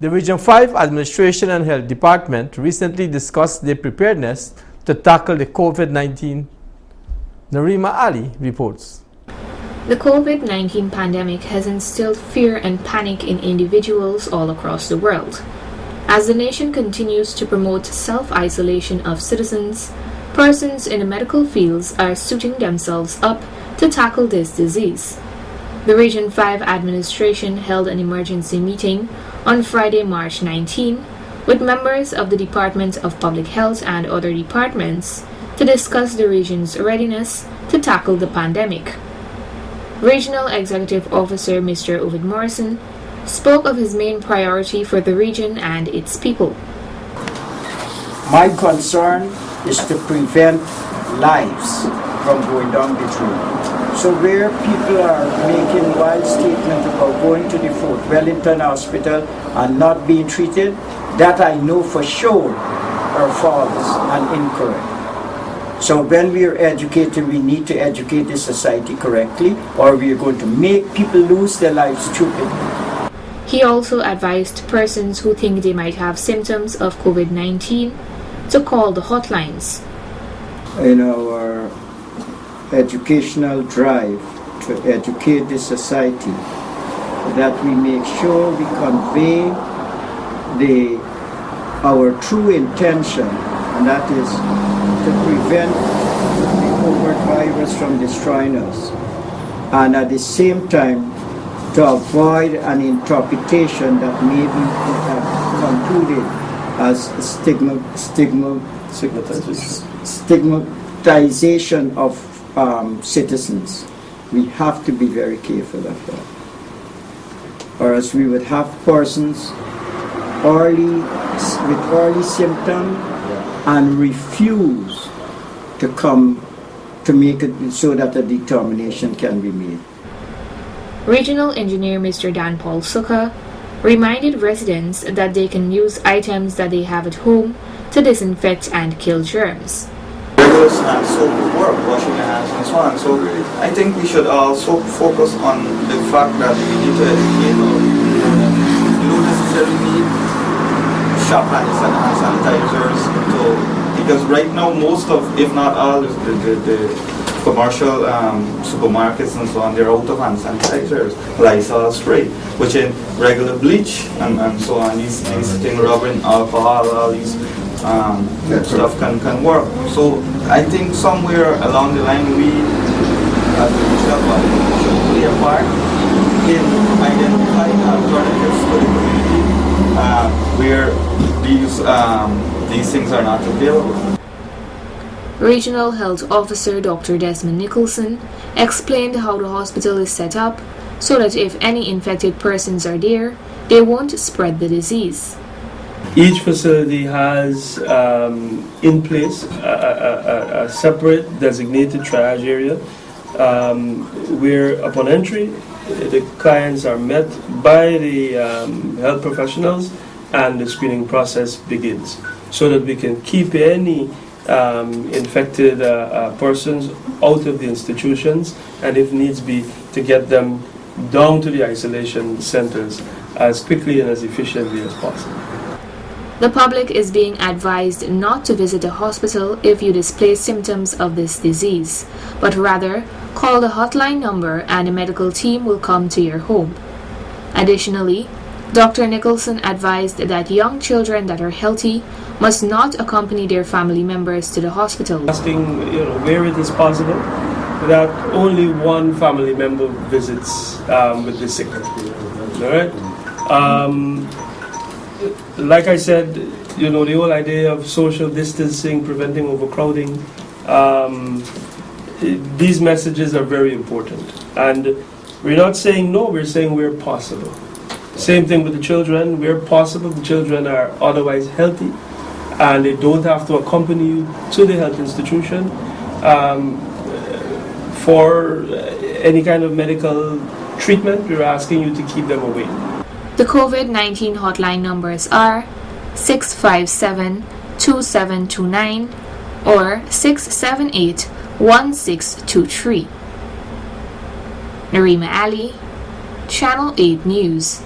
The Region 5 Administration and Health Department recently discussed their preparedness to tackle the COVID-19. Narima Ali reports. The COVID-19 pandemic has instilled fear and panic in individuals all across the world. As the nation continues to promote self-isolation of citizens, persons in the medical fields are suiting themselves up to tackle this disease. The Region 5 administration held an emergency meeting on Friday, March 19, with members of the Department of Public Health and other departments to discuss the region's readiness to tackle the pandemic. Regional Executive Officer Mr. Ovid Morrison spoke of his main priority for the region and its people. My concern is to prevent lives from going down the drain. So where people are making wild statements about going to the Fort Wellington Hospital and not being treated, that I know for sure are false and incorrect. So when we are educated, we need to educate the society correctly, or we are going to make people lose their lives stupidly. He also advised persons who think they might have symptoms of COVID-19 to call the hotlines. In our educational drive to educate the society, that we make sure we convey our true intention, and that is to prevent the COVID virus from destroying us, and at the same time to avoid an interpretation that may be concluded as stigmatization of citizens. We have to be very careful of that, or else we would have persons with early symptoms and refuse to come to make it so that a determination can be made. Regional Engineer Mr. Dan Paul Suka reminded residents that they can use items that they have at home to disinfect and kill germs. Regular hand soap would work, washing your hands and so on. So I think we should also focus on the fact that we need to educate our people that you don't necessarily need shop and hand sanitizers. Because right now most of, if not all, the commercial supermarkets and so on, they're out of hand sanitizers, Lysol spray, which in regular bleach and so on, these things, rubbing alcohol, all these stuff can work. So I think somewhere along the line we as a regional body should play a part in identifying alternatives for the community where these things are not available. Regional Health Officer Dr. Desmond Nicholson explained how the hospital is set up so that if any infected persons are there, they won't spread the disease. Each facility has in place a separate designated triage area where upon entry the clients are met by the health professionals and the screening process begins, so that we can keep any infected persons out of the institutions, and if needs be to get them down to the isolation centers as quickly and as efficiently as possible. The public is being advised not to visit a hospital if you display symptoms of this disease, but rather call the hotline number and a medical team will come to your home. Additionally, Dr. Nicholson advised that young children that are healthy must not accompany their family members to the hospital. Asking where it is possible that only one family member visits with the sickness. All right. Like I said, the whole idea of social distancing, preventing overcrowding, these messages are very important. And we're not saying no, we're saying where possible. Same thing with the children. Where possible, the children are otherwise healthy and they don't have to accompany you to the health institution for any kind of medical treatment. We're asking you to keep them away. The COVID-19 hotline numbers are 657-2729 or 678-1623. Narima Ali, Channel 8 News.